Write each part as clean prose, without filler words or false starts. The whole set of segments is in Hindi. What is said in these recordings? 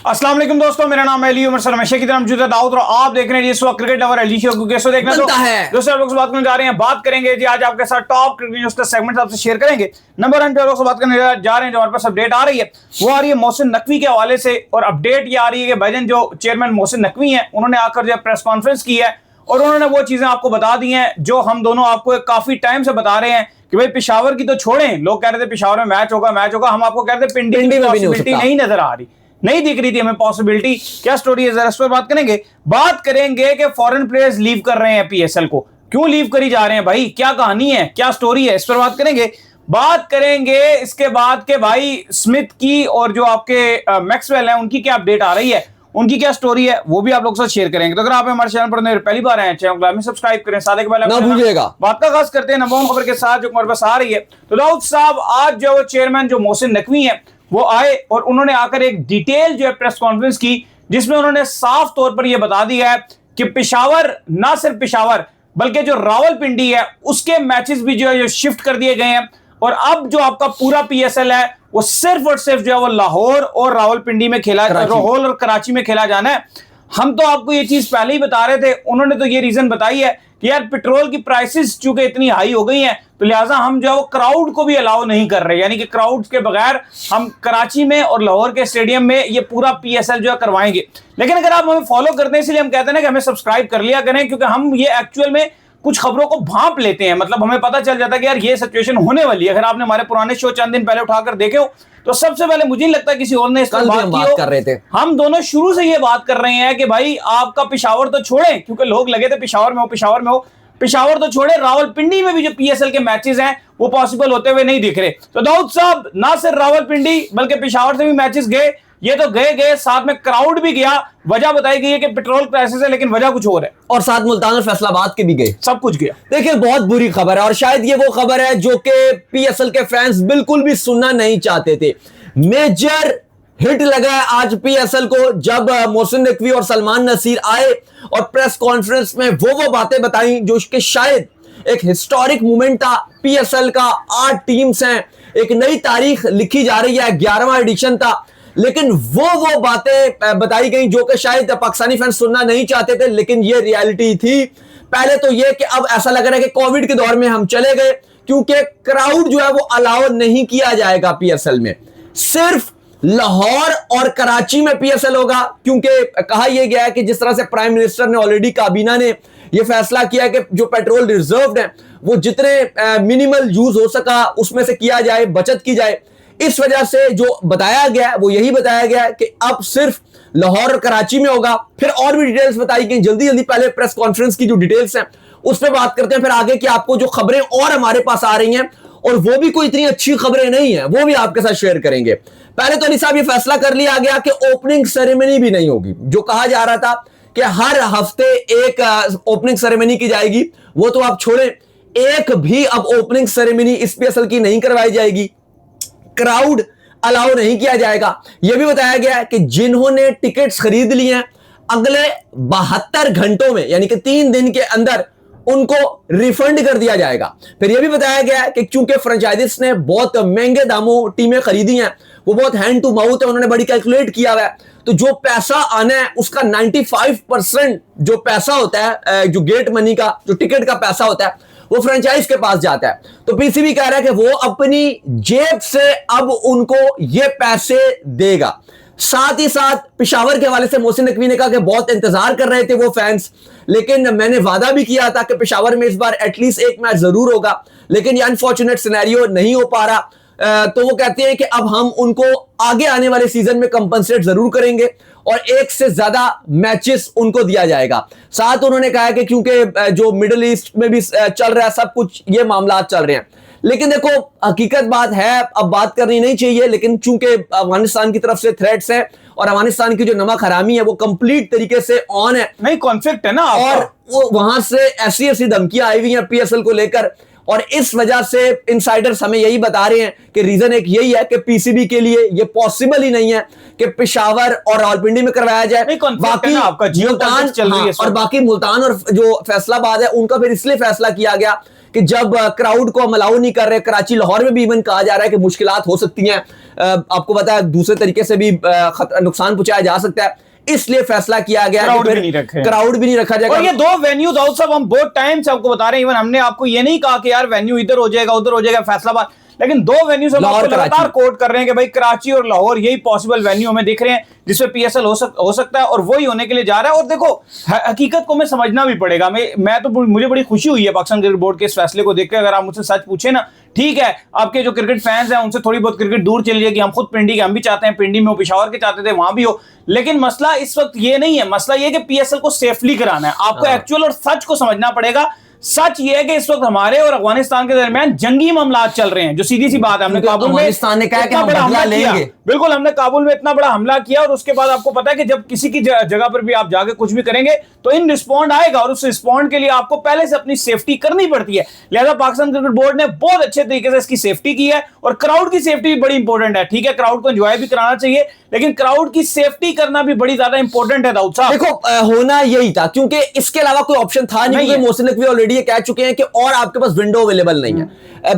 अस्सलाम वालेकुम दोस्तों, मेरा नाम है अली उमर सर, हमेशा की तरह मौजूद है दाऊद और आप देख रहे हैं इस वक्त क्रिकेट लवर अली शो को कैसे देखना तो है। दोस्तों आप लोग से बात करने जा रहे हैं, बात करेंगे जी आज आपके साथ टॉप क्रिकेट न्यूज़ का सेगमेंट आपसे शेयर करेंगे। नंबर 1 पे लोग से बात करने जा रहे हैं, जो हमारे पास अपडेट आ रही है वो आ रही है मोहसिन नकवी के हवाले से। और अपडेट ये आ रही है कि भाईजान जो चेयरमैन मोहसिन नकवी हैं उन्होंने आकर जो प्रेस कॉन्फ्रेंस की है और उन्होंने वो चीजें आपको बता दी हैं जो हम दोनों आपको काफी टाइम से बता रहे हैं कि भाई पेशावर की तो छोड़ें, लोग कह रहे थे पेशावर में मैच होगा, हम आपको कह रहे थे पिंडी में पॉसिबिलिटी नहीं नजर आ रही, नहीं दिख रही थी हमें पॉसिबिलिटी। क्या स्टोरी है जरा इस पर बात करेंगे। बात करेंगे कि फॉरेन प्लेयर्स लीव कर रहे हैं पीएसएल को, क्यों लीव करी जा रहे हैं भाई, क्या कहानी है, क्या स्टोरी है, इस पर बात करेंगे। बात करेंगे इसके बाद के भाई स्मिथ की और जो आपके मैक्सवेल हैं उनकी क्या अपडेट आ रही है, उनकी क्या स्टोरी है, वो भी आप लोग के साथ शेयर करेंगे। तो अगर आप हमारे चैनल पर पहली बार आए हैं चैनल को सब्सक्राइब करें, साथ ना भूलिएगा। बात का खास करते हैं नंबर खबर के साथ जो हमारे पास आ रही है। तो दाऊद साहब आज जो चेयरमैन जो मोहसिन नकवी है वो आए और उन्होंने आकर एक डिटेल जो है प्रेस कॉन्फ्रेंस की, जिसमें उन्होंने साफ तौर पर यह बता दिया है कि पेशावर, ना सिर्फ पेशावर बल्कि जो रावलपिंडी है उसके मैचेस भी जो है शिफ्ट कर दिए गए हैं। और अब जो आपका पूरा पीएसएल है वो सिर्फ और सिर्फ जो है वो लाहौर और रावलपिंडी में खेला, लाहौर और कराची में खेला जाना है। हम तो आपको ये चीज पहले ही बता रहे थे, उन्होंने तो ये रीजन बताई है कि यार पेट्रोल की प्राइसेस चूंकि इतनी हाई हो गई हैं तो लिहाजा हम जो है वो क्राउड को भी अलाउ नहीं कर रहे, यानी कि क्राउड के बगैर हम कराची में और लाहौर के स्टेडियम में ये पूरा पीएसएल जो है करवाएंगे। लेकिन अगर आप हमें फॉलो करते हैं, इसलिए हम कहते हैं ना कि हमें सब्सक्राइब कर लिया करें, क्योंकि हम ये एक्चुअल में कुछ खबरों को भांप लेते हैं, मतलब हमें पता चल जाता है कि यार ये सिचुएशन होने वाली है। अगर आपने हमारे पुराने शो चंद दिन पहले उठाकर देखे हो तो सबसे पहले मुझे नहीं लगता किसी और ने इस पर बात कर रहे थे। हम दोनों शुरू से ये बात कर रहे हैं कि भाई आपका पेशावर तो छोड़े, क्योंकि लोग लगे थे पेशावर में हो, पेशावर तो छोड़े, रावलपिंडी में भी जो पीएसएल के मैचेस हैं वो पॉसिबल होते हुए नहीं दिख रहे। तो दाऊद साहब ना सिर्फ रावलपिंडी बल्कि पेशावर से भी मैचेस गए, ये तो गए साथ में क्राउड भी गया। वजह बताई गई है कि पेट्रोल क्राइसिस है, लेकिन वजह कुछ और है, और साथ मुल्तान और फैसलाबाद के भी गए, सब कुछ गया। देखिए बहुत बुरी खबर है और शायद ये वो खबर है जो कि पीएसएल के फैंस बिल्कुल भी सुनना नहीं चाहते थे। मेजर हिट लगा है आज पीएसएल को जब मोहसिन नकवी और सलमान नसीर आए और प्रेस कॉन्फ्रेंस में वो बातें बताई जो कि शायद एक हिस्टोरिक मूवमेंट था। पीएसएल का 8 टीम्स हैं, एक नई तारीख लिखी जा रही है, 11वां एडिशन था, लेकिन वो बातें बताई गई जो कि शायद पाकिस्तानी फैंस सुनना नहीं चाहते थे, लेकिन ये रियलिटी थी। पहले तो ये कि अब ऐसा लग रहा है कि कोविड के दौर में हम चले गए, क्योंकि क्राउड जो है वो अलाउ नहीं किया जाएगा पीएसएल में, सिर्फ लाहौर और कराची में पीएसएल होगा। क्योंकि कहा यह गया है कि जिस तरह से प्राइम मिनिस्टर ने ऑलरेडी, काबीना ने यह फैसला किया कि जो पेट्रोल रिजर्व है वो जितने मिनिमल यूज हो सका उसमें से किया जाए, बचत की जाए। इस वजह से जो बताया गया है वो यही बताया गया है कि अब सिर्फ लाहौर और कराची में होगा। फिर और भी डिटेल्स बताई गई, जल्दी पहले प्रेस कॉन्फ्रेंस की जो डिटेल्स हैं उस पर बात करते हैं, फिर आगे की आपको जो खबरें और हमारे पास आ रही हैं, और वो भी कोई इतनी अच्छी खबरें नहीं है, वो भी आपके साथ शेयर करेंगे। पहले तो अली साहब ये फैसला कर लिया गया कि ओपनिंग सेरेमनी भी नहीं होगी। जो कहा जा रहा था कि हर हफ्ते एक ओपनिंग सेरेमनी की जाएगी, वो तो आप छोड़ें, एक भी अब ओपनिंग सेरेमनी इस पीएसएल की नहीं करवाई जाएगी। क्राउड अलाउ नहीं किया जाएगा। यह भी बताया गया है कि जिन्होंने टिकट्स खरीद लिए हैं अगले 72 घंटों में, यानी कि 3 दिन के अंदर उनको रिफंड कर दिया जाएगा। फिर यह भी बताया गया है कि चूंकि फ्रेंचाइजिस ने बहुत महंगे दामों टीमें खरीदी हैं, वो बहुत हैंड टू माउथ है, उन्होंने बड़ी कैलकुलेट किया हुआ है, तो जो पैसा आना है उसका 95% जो पैसा होता है, जो गेट मनी का, जो टिकट का पैसा होता है, वो फ्रेंचाइज के पास जाता है। तो पीसीबी कह रहा है कि वो अपनी जेब से अब उनको ये पैसे देगा। साथ ही साथ पेशावर के हवाले से मोहसिन नकवी ने कहा कि बहुत इंतजार कर रहे थे वो फैंस, लेकिन मैंने वादा भी किया था कि पेशावर में इस बार एटलीस्ट एक मैच जरूर होगा, लेकिन ये अनफॉर्चुनेट सिनेरियो नहीं हो पा रहा। तो वो कहते हैं कि अब हम उनको आगे आने वाले सीजन में कंपनसेट जरूर करेंगे और एक से ज्यादा मैचेस उनको दिया जाएगा। साथ उन्होंने कहा कि क्योंकि जो मिडिल ईस्ट में भी चल रहा है सब कुछ, ये मामला चल रहे हैं, लेकिन देखो हकीकत बात है, अब बात करनी नहीं चाहिए, लेकिन चूंकि अफगानिस्तान की तरफ से थ्रेट्स हैं और अफगानिस्तान की जो नमक हरामी है वो कंप्लीट तरीके से ऑन है, नहीं कॉन्फ्लिक्ट है ना, और वहां से ऐसी धमकियां आई हुई हैं पीएसएल को लेकर, और इस वजह से इनसाइडर्स हमें यही बता रहे हैं कि रीजन एक यही है कि पीसीबी के लिए ये पॉसिबल ही नहीं है कि पेशावर और रावलपिंडी में करवाया जाए। बाकी आपका मुल्तान, और बाकी मुल्तान और जो फैसलाबाद है उनका फिर इसलिए फैसला किया गया कि जब क्राउड को हम अलाउ नहीं कर रहे, कराची लाहौर में भी इवन कहा जा रहा है कि मुश्किलात हो सकती हैं, आपको पता है दूसरे तरीके से भी नुकसान पहुंचाया जा सकता है, इसलिए फैसला किया गया क्राउड भी नहीं रखा जाएगा। और ये 2 वेन्यू दाऊद साहब हम बहुत टाइम से आपको बता रहे हैं, इवन हमने आपको ये नहीं कहा कि यार वेन्यू इधर हो जाएगा उधर हो जाएगा फैसलाबाद, लेकिन 2 वेन्यू से हम आपको लगातार कोट कर रहे हैं कि भाई कराची और लाहौर यही पॉसिबल वेन्यू हमें दिख रहे हैं जिसमें पीएसएल हो सकता है, और वही होने के लिए जा रहा है। और देखो हकीकत को मैं समझना भी पड़ेगा, मैं तो मुझे बड़ी खुशी हुई है पाकिस्तान क्रिकेट बोर्ड के इस फैसले को देखकर। अगर आप मुझसे सच पूछे ना, ठीक है आपके जो क्रिकेट फैंस हैं उनसे थोड़ी बहुत क्रिकेट दूर चली जाएगी, हम खुद पिंडी के हम भी चाहते हैं, पिंडी में हो, पेशावर के चाहते थे वहां भी हो, लेकिन मसला इस वक्त ये नहीं है, मसला ये कि पीएसएल को सेफली कराना है। आपको एक्चुअल और सच को समझना पड़ेगा। सच ये है कि इस वक्त हमारे और अफगानिस्तान के दरमियान जंगी मामलात चल रहे हैं, जो सीधी सी बात है। हमने काबुल में ने कहा कि हम बदला लेंगे, बिल्कुल हमने काबुल में इतना बड़ा हमला किया, और उसके बाद आपको पता है कि जब किसी की जगह पर भी आप जाके कुछ भी करेंगे तो इन रिस्पॉन्ड आएगा, और उस रिस्पॉन्ड के लिए आपको पहले से अपनी सेफ्टी करनी पड़ती है। लिहाजा पाकिस्तान क्रिकेट बोर्ड ने बहुत अच्छे तरीके से इसकी सेफ्टी की है, और क्राउड की सेफ्टी भी बड़ी इंपॉर्टेंट है। ठीक है क्राउड को एंजॉय भी कराना चाहिए, लेकिन क्राउड की सेफ्टी करना भी बड़ी ज्यादा इंपॉर्टेंट है दाऊद साहब। देखो होना यही था, क्योंकि इसके अलावा कोई ऑप्शन था नहीं, क्योंकि मोहसिन नकवी ऑलरेडी ये कह चुके हैं कि और आपके पास विंडो अवेलेबल नहीं है।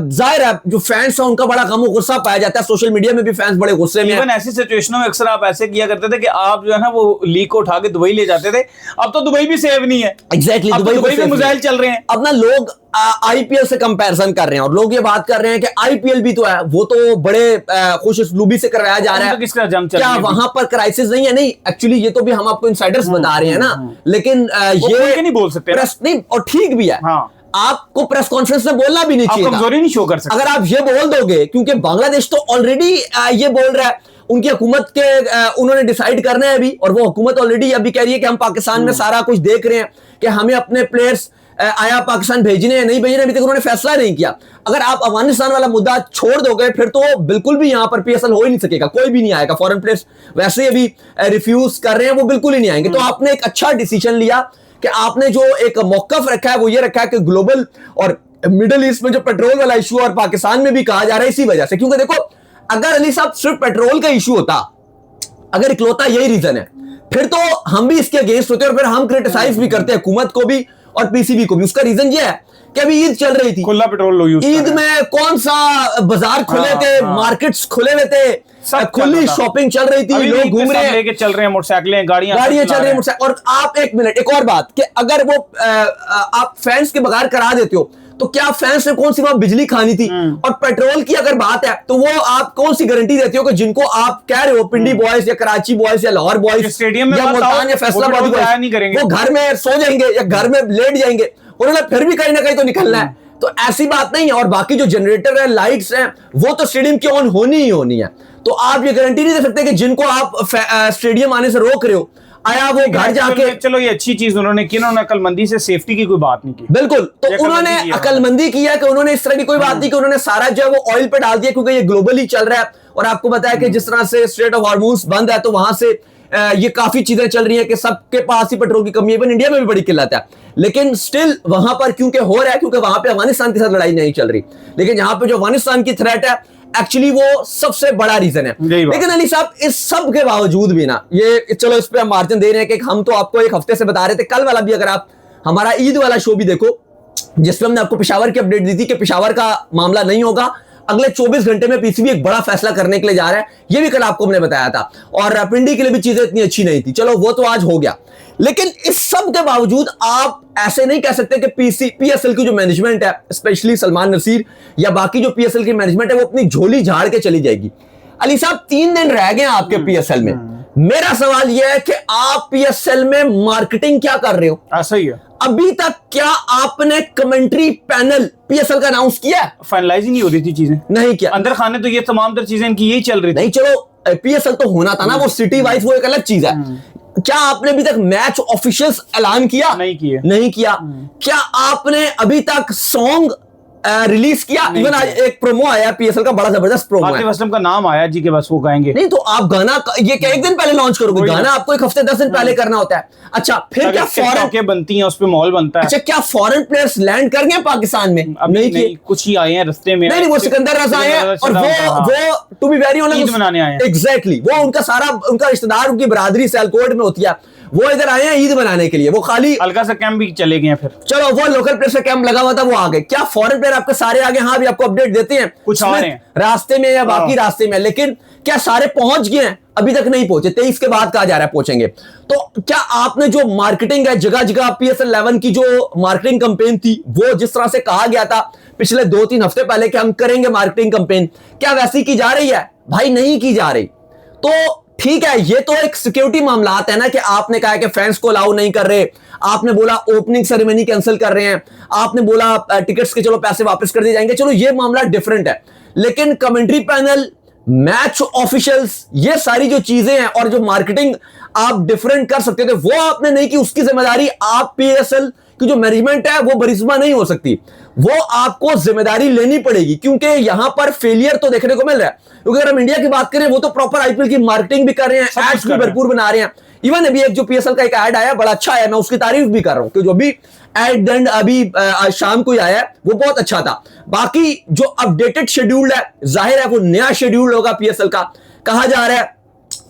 जाहिर है जो फैंस है उनका बड़ा गम गुस्सा पाया जाता है, सोशल मीडिया में भी फैंस बड़े गुस्से में हैं। ऐसी सिचुएशनों में अक्सर आप ऐसे किया करते थे कि आप जो है ना वो लीक को उठा के दुबई ले जाते थे। अब तो दुबई भी सेव नहीं है। एग्जैक्टली दुबई में मिसाइल चल रहे हैं। अब ना लोग आईपीएल से कंपैरिजन कर रहे हैं, और लोग ये बात कर रहे हैं कि आईपीएल भी तो है, वो तो बड़े खुश उसलूबी से करवाया जा रहा है, किसका जम चल क्या वहां पर क्राइसिस नहीं है? नहीं, एक्चुअली ये तो भी हम आपको इनसाइडर्स बता रहे हैं ना, लेकिन ये नहीं बोल सकते नहीं, और ठीक भी है। आपको प्रेस कॉन्फ्रेंस में बोलना भी नहीं चाहिए, कमजोरी नहीं शो कर सकते अगर आप ये बोल दोगे, क्योंकि बांग्लादेश तो ऑलरेडी ये बोल रहा है, उनकी हुकूमत के उन्होंने डिसाइड करना है अभी, और वो हुकूमत ऑलरेडी अभी कह रही है कि हम पाकिस्तान में सारा कुछ देख रहे हैं कि हमें अपने प्लेयर्स आया पाकिस्तान भेजने हैं नहीं भेजने, अभी तक उन्होंने फैसला नहीं किया। अगर आप अफगानिस्तान वाला मुद्दा छोड़ दोगे फिर तो बिल्कुल भी यहां पर पीएसएल हो ही नहीं सकेगा, कोई भी नहीं आएगा। फॉरेन प्लेयर्स वैसे ही अभी रिफ्यूज कर रहे हैं, वो बिल्कुल ही नहीं आएंगे। तो आपने एक अच्छा डिसीजन लिया कि आपने जो एक मौकफ रखा है वो ये रखा है कि ग्लोबल और मिडिल ईस्ट में जो पेट्रोल वाला इशू और पाकिस्तान में भी कहा जा रहा है इसी वजह से, क्योंकि देखो अगर अली साहब सिर्फ पेट्रोल का इशू होता, अगर इकलौता यही रीजन है, फिर तो हम भी इसके अगेंस्ट होते और फिर हम क्रिटिसाइज भी करते हैं हुकूमत को भी और पीसीबी को भी। उसका रीजन ये है कि अभी ईद चल रही थी, खुला पेट्रोल लो यूज ईद में कौन सा बाजार खुले थे, मार्केट्स खुले हुए थे, खुली शॉपिंग चल रही थी, लोग घूम रहे हैं, लेके चल रहे हैं मोटरसाइकिलें, गाड़ियां चल रही हैं। और आप एक मिनट, एक और बात कि अगर वो आप फैंस के बगैर करा देते हो तो क्या फैंस ने कौन सी वहां बिजली खानी थी? और पेट्रोल की अगर बात है तो वो आप कौन सी गारंटी देते हो कि जिनको आप कह रहे हो पिंडी बॉयज या कराची बॉयज या लाहौर बॉयज स्टेडियम में या मुल्तान या फैसलाबाद बॉयज वो घर में सो जाएंगे या घर में लेट जाएंगे, उन्होंने फिर भी कहीं ना कहीं तो निकलना है। तो ऐसी बात नहीं है। और बाकी जो जनरेटर है, लाइट्स हैं, वो तो स्टेडियम की ऑन होनी ही होनी है। तो आप ये गारंटी नहीं दे सकते कि जिनको आप स्टेडियम आने से रोक रहे हो आया वो घर जाके, चलो ये अच्छी चीज उन्होंने की, उन्होंने अकलमंदी से सेफ्टी की कोई बात नहीं की। बिल्कुल, तो उन्होंने अकलमंदी किया कि उन्होंने इस तरह की कोई बात नहीं कि उन्होंने सारा जो है वो ऑयल पे डाल दिया, क्योंकि ये ग्लोबली चल रहा है। और आपको पता है कि जिस तरह से स्ट्रेट ऑफ हार्मोन्स बंद है तो वहां से ये काफी चीजें चल रही हैं कि सबके पास ही पेट्रोल की कमी है। इवन इंडिया में भी बड़ी किल्लत है, लेकिन स्टिल वहां पर क्योंकि हो रहा है, क्योंकि वहां पे अफगानिस्तान के साथ लड़ाई नहीं चल रही, लेकिन यहाँ पे जो अफगानिस्तान की थ्रेट है एक्चुअली वो सबसे बड़ा रीजन है। लेकिन अली साहब इस सब के बावजूद भी ना, ये चलो इस पे हम मार्जिन दे रहे हैं कि हम तो आपको एक हफ्ते से बता रहे थे, कल वाला भी अगर आप हमारा ईद वाला शो भी देखो जिसमें हमने आपको पेशावर की अपडेट दी थी कि पेशावर का मामला नहीं होगा, अगले 24 घंटे में पीसीबी एक बड़ा फैसला करने के लिए जा रहा है, ये भी कल आपको हमने बताया था। और पिंडी के लिए भी चीजें इतनी अच्छी नहीं थी, चलो वो तो आज हो गया। लेकिन इस सब के बावजूद आप ऐसे नहीं कह सकते कि पीएसएल की जो मैनेजमेंट है, स्पेशली सलमान नसीर या बाकी जो पीएसएल की मैनेजमेंट है, वो अपनी झोली झाड़ के चली जाएगी। अली साहब 3 दिन रह गए आपके पीएसएल में, मेरा सवाल यह है कि आप पीएसएल में मार्केटिंग क्या कर रहे हो? ऐसा ही है। अभी तक क्या आपने कमेंट्री पैनल पीएसएल का अनाउंस किया? फाइनलाइज ही नहीं हो रही थी चीजें, नहीं किया। अंदर खाने तो ये तमाम तर चीजें इनकी यही चल रही थी। नहीं चलो पीएसएल तो होना था ना, वो सिटी वाइज वो एक अलग चीज है। क्या आपने अभी तक मैच ऑफिशियल्स ऐलान किया? नहीं किया। क्या आपने अभी तक सॉन्ग रिलीज किया? इवन आज एक प्रोमो आया पीएसएल का, बड़ा जबरदस्त प्रोमो है, आतिफ असलम का नाम आया जी के बस वो गाएंगे। नहीं तो आप गाना ये क्या एक दिन पहले लॉन्च करोगे? गाना आपको एक हफ्ते 10 दिन पहले करना होता है। अच्छा फिर क्या फॉरेन के बनती हैं, उस पे माहौल बनता है। अच्छा क्या फॉरेन प्लेयर्स लैंड कर गए पाकिस्तान में? नहीं, कुछ ही आए हैं रास्ते में। नहीं वो सिकंदर रजा आए हैं और वो to be very honest Eid मनाने आए हैं। एग्जैक्टली, वो उनका सारा उनका रिश्तेदार उनकी बरादरी सियालकोट में होती है, वो इधर आए हैं ईद मनाने के लिए, वो खाली हल्का सा कैंप भी चले गए हैं फिर। चलो वो लोकल प्लेयर से कैंप लगा हुआ था वो आ गए। क्या फॉरेन प्लेयर आपके सारे आगे? हाँ भी आपको अपडेट देते हैं कुछ आ रहे हैं रास्ते में या बाकी रास्ते में, लेकिन क्या सारे पहुंच गए हैं? अभी तक नहीं पहुंचे। 23 के बाद कहा जा रहा है पहुंचेंगे। तो क्या आपने जो मार्केटिंग है जगह जगह PSL 11 की जो मार्केटिंग कैंपेन थी वो जिस तरह से कहा गया था पिछले 2-3 हफ्ते पहले कि हम करेंगे मार्केटिंग कैंपेन, क्या वैसी की जा रही है? भाई नहीं की जा रही। तो ठीक है, ये तो एक सिक्योरिटी मामलात है ना कि आपने कहा कि फैंस को अलाउ नहीं कर रहे, आपने बोला ओपनिंग सेरेमनी कैंसिल कर रहे हैं, आपने बोला टिकट्स के चलो पैसे वापस कर दिए जाएंगे, चलो ये मामला डिफरेंट है। लेकिन कमेंट्री पैनल, मैच ऑफिशियल्स, ये सारी जो चीजें हैं और जो मार्केटिंग आप डिफरेंट कर सकते थे वो आपने नहीं की। उसकी जिम्मेदारी आप PSL की जो मैनेजमेंट है वो बरिस्मा नहीं हो सकती, वो आपको जिम्मेदारी लेनी पड़ेगी, क्योंकि यहां पर फेलियर तो देखने को मिल रहा है। क्योंकि अगर हम इंडिया की बात करें वो तो प्रॉपर IPL की मार्केटिंग भी कर रहे हैं, एड्स भी भरपूर बना रहे हैं। इवन अभी एक जो PSL का एक ऐड आया बड़ा अच्छा है, मैं उसकी तारीफ भी कर रहा हूं कि जो भी एड एंड अभी शाम को ही आया है वो बहुत अच्छा था। बाकी जो अपडेटेड शेड्यूल है जाहिर है वो नया शेड्यूल होगा PSL का। कहा जा रहा है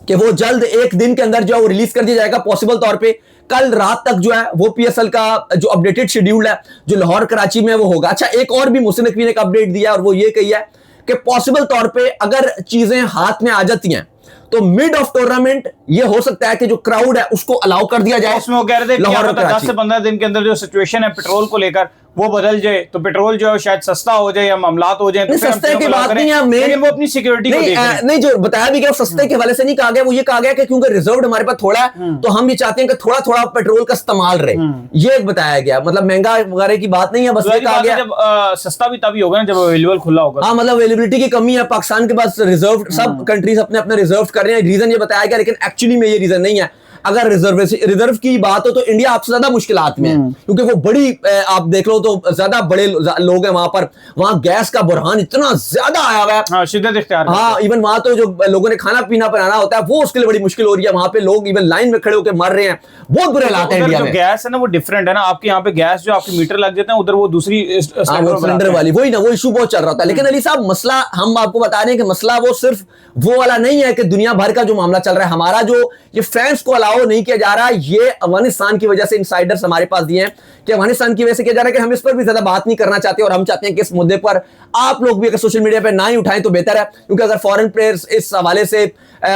कि वो जल्द एक दिन के अंदर जो है वो रिलीज कर दिया जाएगा पॉसिबल तौर पे। कल रात तक जो है वो PSL का जो अपडेटेड शेड्यूल है जो लाहौर कराची में वो होगा। अच्छा, एक और भी मोहसिन नकवी ने एक अपडेट दिया और वो ये कही है कि पॉसिबल तौर पे अगर चीजें हाथ में आ जाती हैं तो मिड ऑफ टूर्नामेंट ये हो सकता है कि जो क्राउड है उसको अलाउ कर दिया जाए। उसमें वो कह रहे थे कि 10 से 15 दिन के अंदर जो सिचुएशन है पेट्रोल को लेकर वो बदल जाए, तो पेट्रोल जो है शायद सस्ता हो जाए या मामलात हो जाए, तो सस्ते की बात नहीं है, लेकिन वो अपनी सिक्योरिटी को देख रहे हैं। नहीं, जो बताया भी गया सस्ते के हवाले से नहीं कहा गया, वो ये कहा गया कि क्योंकि रिजर्व हमारे पास थोड़ा है तो हम भी चाहते हैं कि थोड़ा थोड़ा पेट्रोल का इस्तेमाल रहे, ये एक बताया गया। मतलब महंगा वगैरह की बात नहीं है, बस ये कहा गया जब सस्ता भी तभी होगा ना जब अवेलेबल खुला होगा। हाँ, मतलब अवेलेबिलिटी की कमी है, पाकिस्तान के पास रिजर्व, सब कंट्रीज अपने अपने रिजर्व कर रहे हैं, रीजन ये बताया गया, लेकिन एक्चुअली में ये रीजन नहीं है। अगर रिजर्व की बात हो तो इंडिया आपसे ज्यादा मुश्किलात में है, क्योंकि वो बड़ी आप देख लो तो ज्यादा बड़े लोग हैं वहां पर, वहां गैस का बुरहान इतना ज्यादा आया हुआ है। हाँ, शिद्दत इख्तियार। हाँ, इवन वहां तो जो लोगों ने खाना पीना बनाना होता है वो उसके लिए बड़ी मुश्किल हो रही है। वहां पे लोग इवन लाइन में खड़े होकर मर रहे हैं, बहुत बुरे हालात हैं इंडिया में। गैस है ना वो डिफरेंट है ना, आपके यहाँ पे गैस जो आपके मीटर लग जाते हैं उधर वो दूसरी सिलेंडर वाली, वही ना, वो इशू बहुत चल रहा था। लेकिन अली साहब मसला हम आपको बता रहे हैं कि मसला वो सिर्फ वो वाला नहीं है कि दुनिया भर का जो मामला चल रहा है, हमारा जो ये फैंस को अलाउ नहीं किया जा रहा, ये अफगानिस्तान की वजह से इनसाइडर्स हमारे पास दिए हैं कि अफगानिस्तान की वजह से किया जा रहा है कि हम इस पर भी ज्यादा बात नहीं करना चाहते और हम चाहते हैं कि इस मुद्दे पर आप लोग भी अगर सोशल मीडिया पर ना ही उठाएं तो बेहतर है, क्योंकि अगर फॉरेन प्लेयर्स इस हवाले से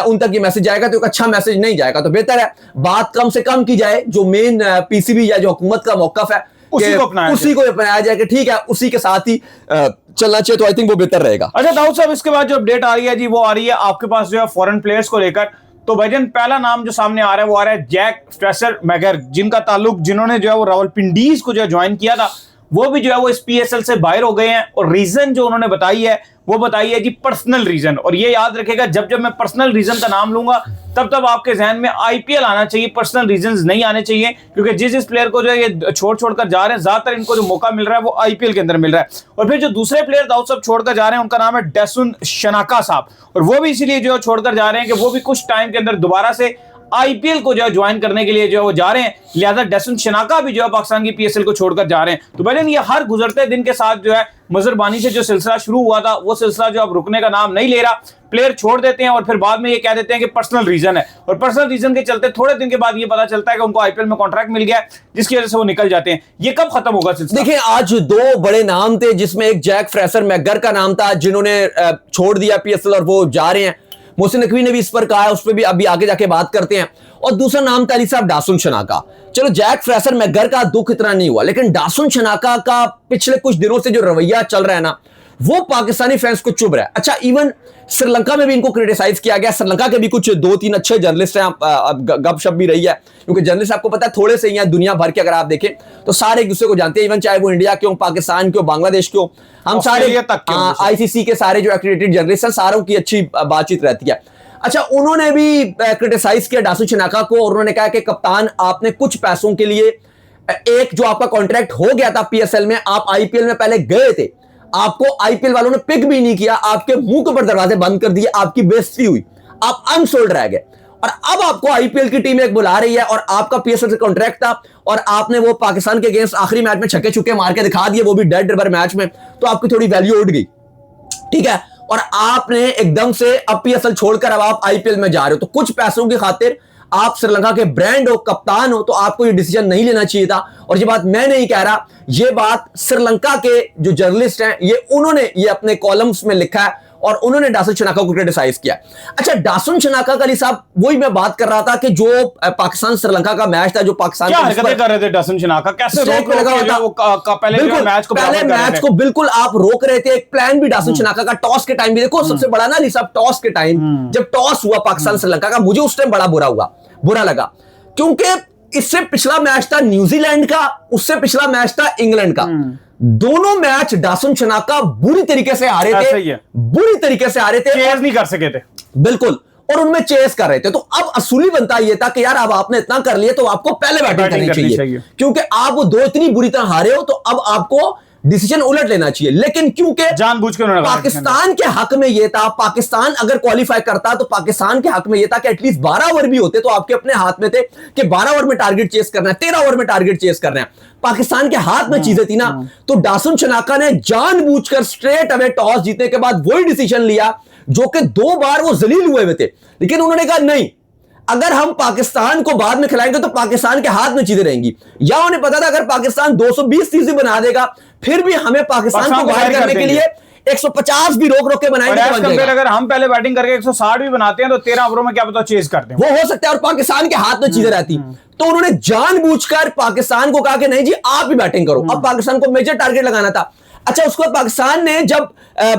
उन तक ये मैसेज जाएगा तो एक अच्छा मैसेज नहीं जाएगा, तो बेहतर है बात कम से कम की जाए। जो मेन PCB या जो हुकूमत का मौकफ है उसी को अपनाया जाए कि ठीक है उसी के साथ ही चलना चाहिए, तो आई थिंक वो बेहतर रहेगा। अच्छा दाऊद साहब, इसके बाद जो अपडेट आ रही है जी वो आ रही है आपके पास जो है फॉरेन प्लेयर्स को लेकर। तो भाईजान पहला नाम जो सामने आ रहा है वो आ रहा है जैक फ्रेशर मैगर, जिनका ताल्लुक, जिन्होंने जो है वो रावलपिंडीज को जो है ज्वाइन किया था, वो भी जो है वो इस PSL से बाहर हो गए हैं। और रीजन जो उन्होंने बताई है वो बताई है जी पर्सनल रीजन। और ये याद रखेगा जब जब मैं पर्सनल रीजन का नाम लूंगा तब तब आपके जहन में IPL आना चाहिए, पर्सनल रीजंस नहीं आने चाहिए, क्योंकि जिस प्लेयर को जो है ये छोड़कर जा रहे हैं ज्यादातर इनको जो मौका मिल रहा है वो IPL के अंदर मिल रहा है। और फिर जो दूसरे प्लेयर दाऊद साहब छोड़कर जा रहे हैं उनका नाम है डेसुन शनाका साहब, और वो भी इसीलिए जो है छोड़कर जा रहे हैं कि वो भी कुछ टाइम के अंदर दोबारा से IPL को जो है ज्वाइन करने के लिए जो है वो जा रहे हैं, लिहाजा डेसन शनाका भी जो है पाकिस्तान की PSL को छोड़कर जा रहे हैं। तो भाईजान ये हर गुजरते दिन के साथ जो है मजरबानी से जो सिलसिला शुरू हुआ था वो सिलसिला जो अब रुकने का नाम नहीं ले रहा। प्लेयर छोड़ देते हैं और फिर बाद में ये कह देते हैं कि पर्सनल रीजन है, और पर्सनल रीजन के चलते थोड़े दिन के बाद ये पता चलता है कि उनको IPL में कॉन्ट्रैक्ट मिल गया है, जिसकी वजह से वो निकल जाते हैं। ये कब खत्म होगा सिलसिला? देखिए, आज 2 बड़े नाम थे जिसमें एक जैक फ्रेशर मैगर का नाम था जिन्होंने छोड़ दिया PSL और वो जा रहे हैं। मोहसिन नकवी ने भी इस पर कहा है, उस पर भी अभी आगे जाके बात करते हैं। और दूसरा नाम था अली साहब डासुन शनाका। चलो, जैक फ्रेशर मैगर का दुख इतना नहीं हुआ, लेकिन डासुन शनाका का पिछले कुछ दिनों से जो रवैया चल रहा है ना वो पाकिस्तानी फैंस को चुभ रहा है। अच्छा, इवन श्रीलंका में भी इनको क्रिटिसाइज किया गया। श्रीलंका के भी कुछ 2-3 अच्छे जर्नलिस्ट हैं, गपशप भी रही है, क्योंकि जर्नलिस्ट आपको पता है थोड़े से ही हैं दुनिया भर के, अगर आप देखें तो सारे एक दूसरे को जानते हैं, इवन चाहे वो इंडिया के हो, पाकिस्तान के हो, बांग्लादेश के हो, हम सारे ICC के सारे जो एक्रेडिटेड जर्नलिस्ट हैं सारों की अच्छी बातचीत रहती है। अच्छा, उन्होंने भी क्रिटिसाइज किया डासुन शनाका को, और उन्होंने कहा कि कप्तान आपने कुछ पैसों के लिए एक जो आपका कॉन्ट्रैक्ट हो गया था PSL में, आप IPL में पहले गए थे, आपको IPL वालों ने पिक भी नहीं किया, आपके मुंह के ऊपर दरवाजे बंद कर दिए, आपकी बेइज्जती हुई, आप अनसोल्ड रह गए, और अब आपको IPL की टीम एक बुला रही है और आपका PSL से कॉन्ट्रैक्ट था और आपने वो पाकिस्तान के अगेंस्ट आखिरी मैच में छक्के छुक्के मार के दिखा दिए, वो भी डेड रिवर मैच में, तो आपकी थोड़ी वैल्यू उठ गई, ठीक है। और आपने एकदम से अब PSL छोड़कर अब आप IPL में जा रहे हो, तो कुछ पैसों की खातिर आप श्रीलंका के ब्रांड हो, कप्तान हो, तो आपको ये डिसीजन नहीं लेना चाहिए था। और ये बात मैं नहीं कह रहा, ये बात श्रीलंका के जो जर्नलिस्ट हैं उन्होंने ये अपने कॉलम्स में लिखा है और उन्होंने डासन शनाका को क्रिटिसाइज किया। अच्छा, डासन शनाका का साहब, वही मैं बात कर रहा था कि जो पाकिस्तान श्रीलंका का मैच था, जो पाकिस्तान क्या हरकतें कर रहे थे डासन शनाका, कैसे रोक लगा रहे थे वो पहले मैच को बिल्कुल आप रोक रहे थे। एक प्लान भी डासन शनाका का टॉस के टाइम भी, देखो सबसे बड़ा ना अली साहब, टॉस के टाइम जब टॉस हुआ पाकिस्तान श्रीलंका का, मुझे उस टाइम बड़ा बुरा लगा, क्योंकि इससे पिछला मैच था न्यूजीलैंड का, उससे पिछला मैच था इंग्लैंड का। दोनों मैच डासन शनाका बुरी तरीके से हारे थे, बुरी तरीके से हारे थे, चेस नहीं कर सके थे बिल्कुल, और उनमें चेस कर रहे थे। तो अब असूली बनता यह था कि यार अब आपने इतना कर लिया तो आपको पहले बैटिंग करनी चाहिए, क्योंकि आप वो दो इतनी बुरी तरह हारे हो, तो अब आपको डिसीजन उलट लेना चाहिए। लेकिन क्योंकि जानबूझ के पाकिस्तान के हक में यह था, पाकिस्तान अगर क्वालिफाई करता तो पाकिस्तान के हक में यह था कि एटलीस्ट 12 ओवर भी होते तो आपके अपने हाथ में थे कि 12 ओवर में टारगेट चेस करना है, 13 ओवर में टारगेट चेस करना है। पाकिस्तान के हाथ में चीजें थी ना, तो डासन शनाका ने जानबूझकर स्ट्रेट अवे टॉस जीतने के बाद वही डिसीजन लिया जो कि 2 बार वो जलील हुए थे, लेकिन उन्होंने कहा नहीं, अगर हम पाकिस्तान को बाद में खिलाएंगे तो पाकिस्तान के हाथ में चीजें रहेंगी। या उन्हें पता था अगर पाकिस्तान 220 चीजें बना देगा, फिर भी हमें पाकिस्तान को बाहर करने के लिए 150 भी रोक के बनाएंगे। अगर हम पहले बैटिंग करके 160 भी बनाते हैं तो 13 ओवरों में क्या पता चेज करते हैं, वो हो सकता है, और पाकिस्तान के हाथ में चीजें रहती। तो उन्होंने जानबूझकर पाकिस्तान को कहा कि नहीं जी आप ही बैटिंग करो। अब पाकिस्तान को मेजर टारगेट लगाना था। अच्छा, उसके बाद पाकिस्तान ने जब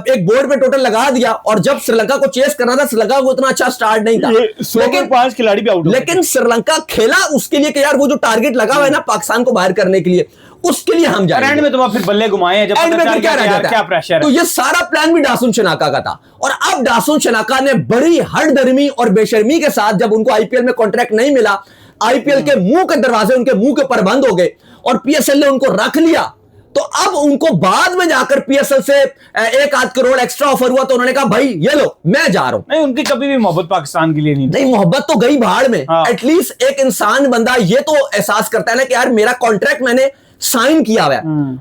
एक बोर्ड पे टोटल लगा दिया और जब श्रीलंका को चेस करना था, श्रीलंका को उतना अच्छा स्टार्ट नहीं था, लेकिन 5 खिलाड़ी भी आउट, लेकिन श्रीलंका खेला उसके लिए कि यार वो जो टारगेट लगा हुआ है ना पाकिस्तान को बाहर करने के लिए, उसके लिए हम जाएंगे। एंड में तो फिर बल्ले घुमाए, जब क्या प्रेशर है। तो ये सारा प्लान भी डासन शनाका का था। और अब डासन शनाका ने बड़ी हठधर्मी और बेशर्मी के साथ, जब उनको आईपीएल में कॉन्ट्रैक्ट नहीं मिला, आईपीएल के मुंह के दरवाजे उनके मुंह के ऊपर बंद हो गए और पीएसएल ने उनको रख लिया, तो अब उनको बाद में जाकर पीएसएल से 1-8 करोड़ एक्स्ट्रा ऑफर हुआ, तो उन्होंने कहा भाई ये लो मैं जा रहा हूं। नहीं, उनकी कभी भी मोहब्बत पाकिस्तान के लिए नहीं, मोहब्बत तो गई भाड़ में। एटलीस्ट एक इंसान बंदा ये तो एहसास करता है ना कि यार मेरा कॉन्ट्रैक्ट मैंने साइन किया हुआ है,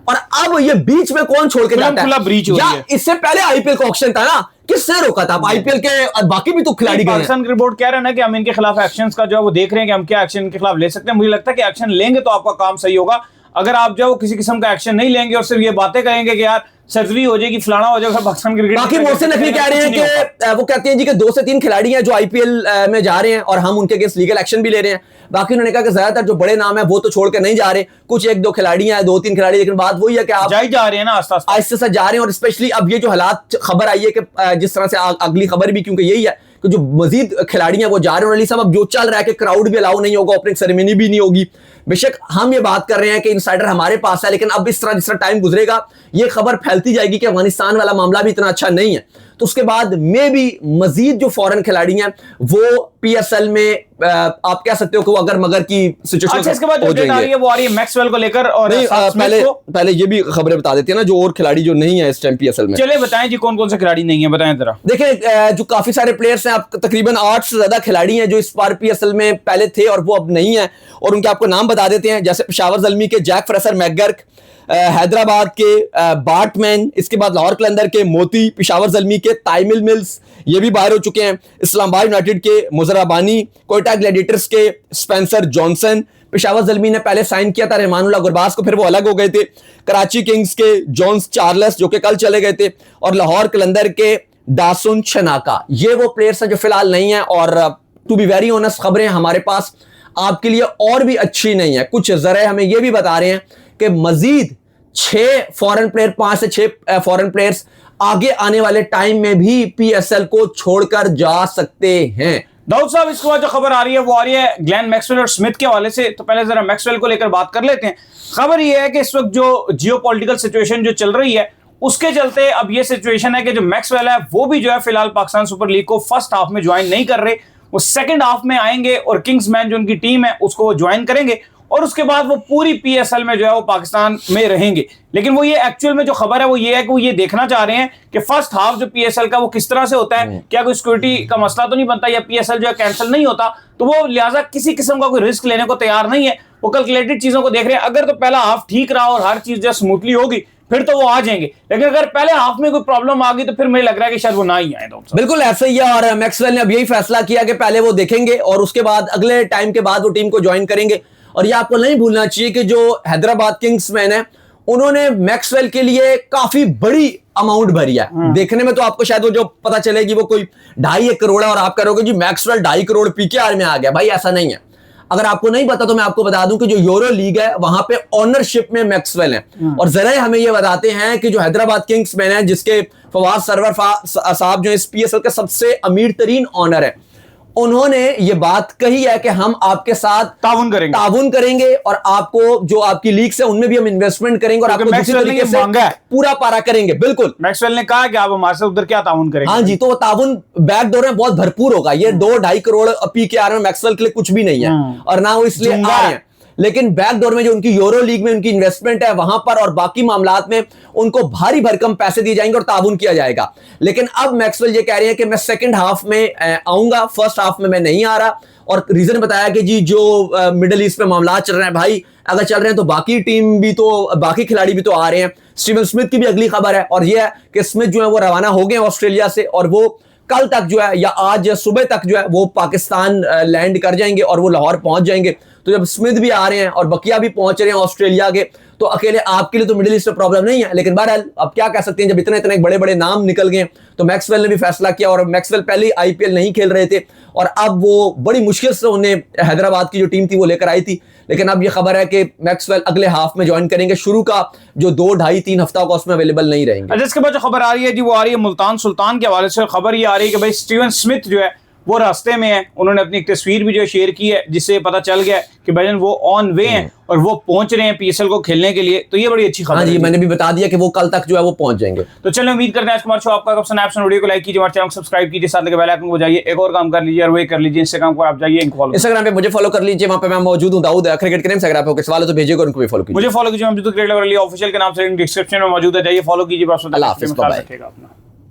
और अब ये बीच में कौन छोड़ के जाता है, ब्रीच हो रही है। इससे पहले आईपीएल का ऑक्शन था ना, किसने रोका था? आईपीएल के बाकी भी तो खिलाड़ी गए। पाकिस्तान क्रिकेट बोर्ड कह रहे हैं ना कि हम इनके खिलाफ एक्शंस का जो है वो देख रहे हैं कि हम क्या एक्शन इनके खिलाफ ले सकते हैं। मुझे लगता है कि एक्शन लेंगे तो आपका काम सही होगा। अगर आप जो किसी किस्म का एक्शन नहीं लेंगे और सिर्फ ये बातें कहेंगे कि यार सर्जरी हो जाएगी, फलाना हो जाएगा, पाकिस्तान क्रिकेट। बाकी मोहसिन नकवी कह रहे हैं कि वो कहते हैं जी कि 2 से 3 खिलाड़ी हैं जो आईपीएल में जा रहे हैं और हम उनके अगेंस्ट लीगल एक्शन भी ले रहे हैं। बाकी उन्होंने कहा कि ज्यादातर जो बड़े नाम है वो तो छोड़ के नहीं जा रहे, कुछ 1-2 खिलाड़ी हैं, 2-3 खिलाड़ी, लेकिन बात वही है कि आप जा रहे हैं ना आहिस्ता से जा रहे हैं। और स्पेशली अब ये जो हालात खबर आई है कि जिस तरह से अगली खबर भी क्योंकि यही है कि जो मजीद खिलाड़ी हैं वो जा रहे हैं। अली साहब अब जो चल रहा है कि क्राउड भी अलाउ नहीं होगा, ओपनिंग सेरेमनी भी नहीं होगी। बेशक हम ये बात कर रहे हैं कि इनसाइडर हमारे पास है, लेकिन अब जिस तरह टाइम गुजरेगा ये खबर फैलती जाएगी कि अफगानिस्तान वाला मामला भी इतना अच्छा नहीं है, तो उसके बाद में भी मजीद जो फॉरेन खिलाड़ी हैं वो पीएसएल में आप कह सकते हो कि वो अगर मगर की सिचुएशन। अच्छा, इसके बाद जो अपडेट आ रही है वो आ रही है मैक्सवेल को लेकर, और पहले ये भी खबरें बता देती है ना जो और खिलाड़ी जो नहीं है इस टाइम पीएसएल में। चलिए बताएं जी कौन कौन से खिलाड़ी नहीं है, बताएं जरा। देखिए जो काफी सारे प्लेयर्स हैं, आप तकरीबन 8 से ज्यादा खिलाड़ी हैं जो इस बार पीएसएल में पहले थे और वो अब नहीं है, और उनके आपको नाम बता देते हैं। जैसे पेशावर ज़ल्मी के जैक फ्रेसर मैकगर्क, हैदराबाद के बार्टमैन, इसके बाद लाहौर कलंदर के मोती, पेशावर ज़ल्मी के ताइमिल मिल्स ये भी बाहर हो चुके हैं, इस्लामाबाद यूनाइटेड के मुजराबानी, कोयटा ग्लैडिएटर्स के स्पेंसर जॉनसन, पेशावर ज़ल्मी ने पहले साइन किया था रहमानुल्लाह गुरबाज को, फिर वो अलग हो गए थे, कराची किंग्स के जॉन्स चार्ल्स जो कि कल चले गए थे, और लाहौर कलंदर के डासन शनाका। ये वो प्लेयर्स हैं जो फिलहाल नहीं है। और टू बी वेरी ऑनेस्ट खबरें हमारे पास आपके लिए और भी अच्छी नहीं है। कुछ जराए हमें यह भी बता रहे हैं कि मजीद 6 फॉरेन प्लेयर, 5 से 6 फॉरेन प्लेयर्स आगे आने वाले टाइम में भी पीएसएल को छोड़कर जा सकते हैं। दाऊद साहब, इसके बाद जो खबर आ रही है वो आ रही है ग्लेन मैक्सवेल और स्मिथ के हवाले से। तो पहले जरा मैक्सवेल को लेकर बात कर लेते हैं। खबर यह है कि इस वक्त जो जियोपॉलिटिकल सिचुएशन जो चल रही है उसके चलते अब ये सिचुएशन है कि जो मैक्सवेल है वो भी जो है फिलहाल पाकिस्तान सुपर लीग को फर्स्ट हाफ में ज्वाइन नहीं कर रहे, वो सेकंड हाफ में आएंगे और किंग्समैन जो उनकी टीम है उसको वो ज्वाइन करेंगे, और उसके बाद वो पूरी पीएसएल में जो है वो पाकिस्तान में रहेंगे। लेकिन वो ये एक्चुअल में जो खबर है वो ये है कि वो ये देखना चाह रहे हैं कि फर्स्ट हाफ जो पीएसएल का वो किस तरह से होता है, क्या कोई सिक्योरिटी का मसला तो नहीं बनता, या पीएसएल जो है कैंसिल नहीं होता, तो वो लिहाजा किसी किस्म का कोई रिस्क लेने को तैयार नहीं है। वो कैलकुलेटेड चीजों को देख रहे हैं। अगर तो पहला हाफ ठीक रहा और हर चीज जो स्मूथली होगी फिर तो वो आ जाएंगे, लेकिन अगर पहले हाफ में कोई प्रॉब्लम आ गई तो फिर मुझे लग रहा है कि शायद वो ना ही आए। बिल्कुल ऐसा ही है, और मैक्सवेल ने अब यही फैसला किया कि पहले वो देखेंगे और उसके बाद अगले टाइम के बाद वो टीम को ज्वाइन करेंगे। और ये आपको नहीं भूलना चाहिए कि जो हैदराबाद किंग्समैन है उन्होंने मैक्सवेल के लिए काफी बड़ी अमाउंट भरी है। देखने में तो आपको शायद वो जो पता चलेगी वो कोई 2.5 करोड़ है और आप कहोगे जी मैक्सवेल 2.5 करोड़ पीकेआर में आ गया। भाई ऐसा नहीं है। अगर आपको नहीं पता तो मैं आपको बता दूं कि जो यूरो लीग है वहां पे ओनरशिप में मैक्सवेल है। और जरा हमें ये बताते हैं कि जो हैदराबाद किंग्समैन है, जिसके फवाद सरवर साहब जो इस पीएसएल के सबसे अमीर तरीन ऑनर है, उन्होंने ये बात कही है कि हम आपके साथ ताउन करेंगे और आपको जो आपकी लीग से उनमें भी हम इन्वेस्टमेंट करेंगे और आपको दूसरी तरीके से पूरा पारा करेंगे। बिल्कुल मैक्सवेल ने कहा कि आप हमारे साथ उधर क्या ताउन करेंगे। हाँ जी, तो वो ताउन बैकडोर में बहुत भरपूर होगा। ये 2-2.5 करोड़ पीकेआर में मैक्सवेल के लिए कुछ भी नहीं है और ना वो इसलिए आ रहे हैं, लेकिन बैकडोर में जो उनकी यूरो लीग में उनकी इन्वेस्टमेंट है वहां पर और बाकी मामलात में उनको भारी भरकम पैसे दिए जाएंगे और ताउन किया जाएगा। लेकिन अब मैक्सवेल ये कह रहे हैं कि मैं सेकंड हाफ में आऊंगा, फर्स्ट हाफ में मैं नहीं आ रहा। और रीजन बताया कि जी जो मिडिल ईस्ट में मामला चल रहे हैं, भाई अगर चल रहे हैं तो बाकी टीम भी तो, बाकी खिलाड़ी भी तो आ रहे हैं। स्टीवन स्मिथ की भी अगली खबर है और यह है कि स्मिथ जो है वो रवाना हो गए ऑस्ट्रेलिया से और वो कल तक जो है या आज सुबह तक जो है वो पाकिस्तान लैंड कर जाएंगे और वो लाहौर पहुंच जाएंगे। तो जब स्मिथ भी आ रहे हैं और बकिया भी पहुंच रहे हैं ऑस्ट्रेलिया के, तो अकेले आपके लिए तो मिडिल ईस्ट में प्रॉब्लम नहीं है। लेकिन बहरहाल अब क्या कह सकते हैं, जब इतने बड़े बड़े नाम निकल गए तो मैक्सवेल ने भी फैसला किया। और मैक्सवेल पहले ही आईपीएल नहीं खेल रहे थे और अब वो बड़ी मुश्किल से उन्हें हैदराबाद की जो टीम थी वो लेकर आई थी। लेकिन अब ये खबर है कि मैक्सवेल अगले हाफ में ज्वाइन करेंगे, शुरू का जो 2-2.5-3 हफ्ता का उसमें अवेलेबल नहीं रहेंगे। अच्छा, इसके बाद जो खबर आ रही है जी वो आ रही है मुल्तान सुल्तान के हवाले से। खबर ये आ रही है कि भाई स्टीवन स्मिथ जो है वो रास्ते में है। उन्होंने अपनी एक तस्वीर भी जो शेयर की है जिससे पता चल गया कि भाईजान वो ऑन वे हैं और वो पहुंच रहे हैं पीएसएल को खेलने के लिए। तो ये बड़ी अच्छी खबर है। हाँ जी, मैंने भी बता दिया कि वो कल तक जो है वो पहुंच जाएंगे। तो चलिए उम्मीद करते हैं आज कुमार शो आपका पसंद आया। वीडियो को लाइक कीजिए, हमारे चैनल को सब्सक्राइब कीजिए, साथ लगे बेल आइकन को जाइए, एक और काम कर लीजिए और वही कर लीजिए इंस्टाग्राम पर आप जाइए, इंस्टाग्राम पे मुझे फॉलो कर लीजिए, वहां पे मैं मौजूद हूं दाऊद क्रिकेट के नेम से। अगर आपको सवाल है तो भेजिएगा, उनको भी फॉलो कीजिए। मुझे फॉलो कीजिए, ऑफिशियल के नाम से डिस्क्रिप्शन में मौजूद है, जाइए फॉलो कीजिए। अल्लाह हाफिज़, बाय बाय।